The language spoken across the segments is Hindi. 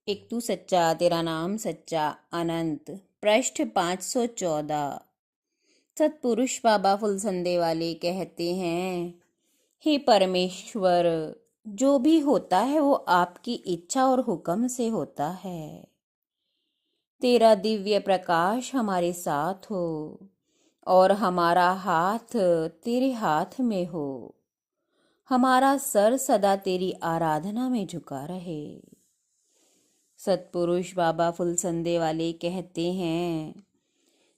एक तू सच्चा तेरा नाम सच्चा अनंत। पृष्ठ 514। सतपुरुष बाबा फुलसंदे वाले कहते हैं, हे परमेश्वर, जो भी होता है वो आपकी इच्छा और हुक्म से होता है। तेरा दिव्य प्रकाश हमारे साथ हो और हमारा हाथ तेरे हाथ में हो। हमारा सर सदा तेरी आराधना में झुका रहे। सतपुरुष बाबा फुलसंदे वाले कहते हैं,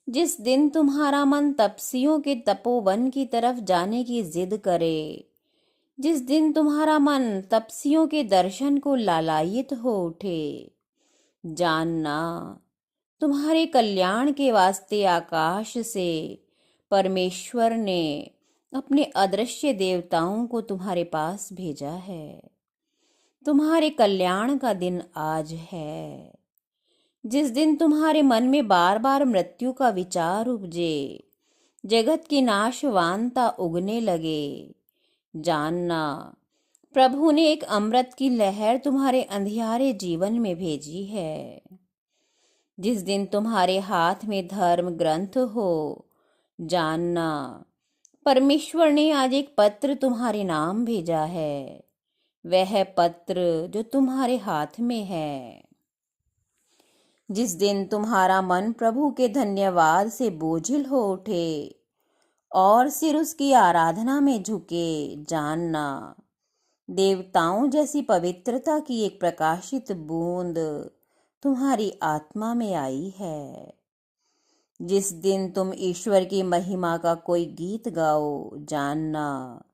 जिस दिन तुम्हारा मन तपस्वियों के तपोवन की तरफ जाने की जिद करे, जिस दिन तुम्हारा मन तपस्वियों के दर्शन को लालायित हो उठे, जानना तुम्हारे कल्याण के वास्ते आकाश से परमेश्वर ने अपने अदृश्य देवताओं को तुम्हारे पास भेजा है। तुम्हारे कल्याण का दिन आज है। जिस दिन तुम्हारे मन में बार बार मृत्यु का विचार उपजे, जगत की नाशवानता उगने लगे, जानना प्रभु ने एक अमृत की लहर तुम्हारे अंधियारे जीवन में भेजी है। जिस दिन तुम्हारे हाथ में धर्म ग्रंथ हो, जानना परमेश्वर ने आज एक पत्र तुम्हारे नाम भेजा है। वह पत्र जो तुम्हारे हाथ में है। जिस दिन तुम्हारा मन प्रभु के धन्यवाद से बोझिल हो उठे और सिर उसकी आराधना में झुके, जानना देवताओं जैसी पवित्रता की एक प्रकाशित बूंद तुम्हारी आत्मा में आई है। जिस दिन तुम ईश्वर की महिमा का कोई गीत गाओ, जानना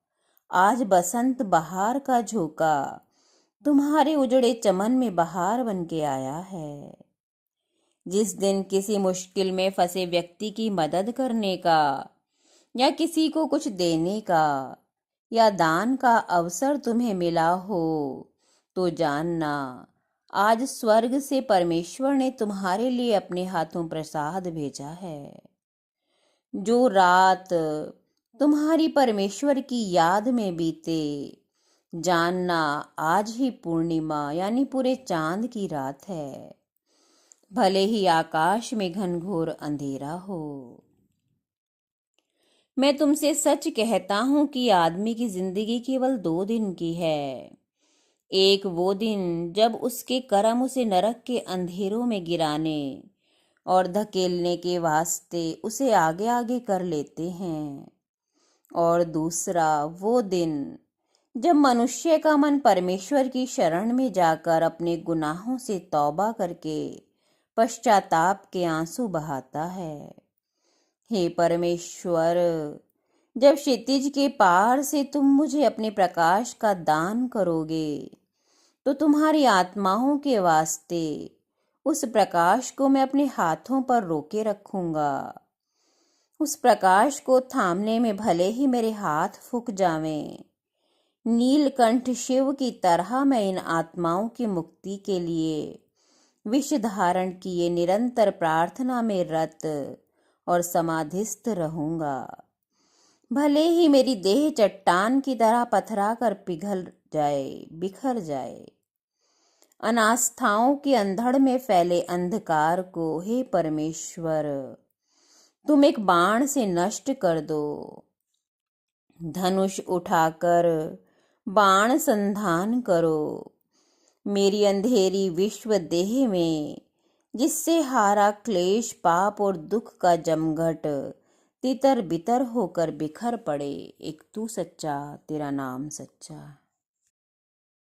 आज बसंत बहार का झोंका तुम्हारे उजड़े चमन में बहार बन के आया है। जिस दिन किसी मुश्किल में फंसे व्यक्ति की मदद करने का या किसी को कुछ देने का या दान का अवसर तुम्हें मिला हो, तो जानना आज स्वर्ग से परमेश्वर ने तुम्हारे लिए अपने हाथों प्रसाद भेजा है। जो रात तुम्हारी परमेश्वर की याद में बीते, जानना आज ही पूर्णिमा यानी पूरे चांद की रात है, भले ही आकाश में घनघोर अंधेरा हो। मैं तुमसे सच कहता हूं कि आदमी की जिंदगी केवल 2 दिन की है। एक वो दिन जब उसके कर्म उसे नरक के अंधेरों में गिराने और धकेलने के वास्ते उसे आगे आगे कर लेते हैं, और दूसरा वो दिन जब मनुष्य का मन परमेश्वर की शरण में जाकर अपने गुनाहों से तौबा करके पश्चाताप के आंसू बहाता है। हे परमेश्वर, जब क्षितिज के पार से तुम मुझे अपने प्रकाश का दान करोगे, तो तुम्हारी आत्माओं के वास्ते उस प्रकाश को मैं अपने हाथों पर रोके रखूंगा। उस प्रकाश को थामने में भले ही मेरे हाथ फूक जावें, नीलकंठ शिव की तरह मैं इन आत्माओं की मुक्ति के लिए विष धारण किए निरंतर प्रार्थना में रत और समाधिस्थ रहूंगा। भले ही मेरी देह चट्टान की तरह पथरा कर पिघल जाए, बिखर जाए। अनास्थाओं के अंधड़ में फैले अंधकार को हे परमेश्वर तुम एक बाण से नष्ट कर दो। धनुष उठाकर बाण संधान करो मेरी अंधेरी विश्व देह में, जिससे हारा क्लेश पाप और दुख का जमघट तितर बितर होकर बिखर पड़े। एक तू सच्चा तेरा नाम सच्चा।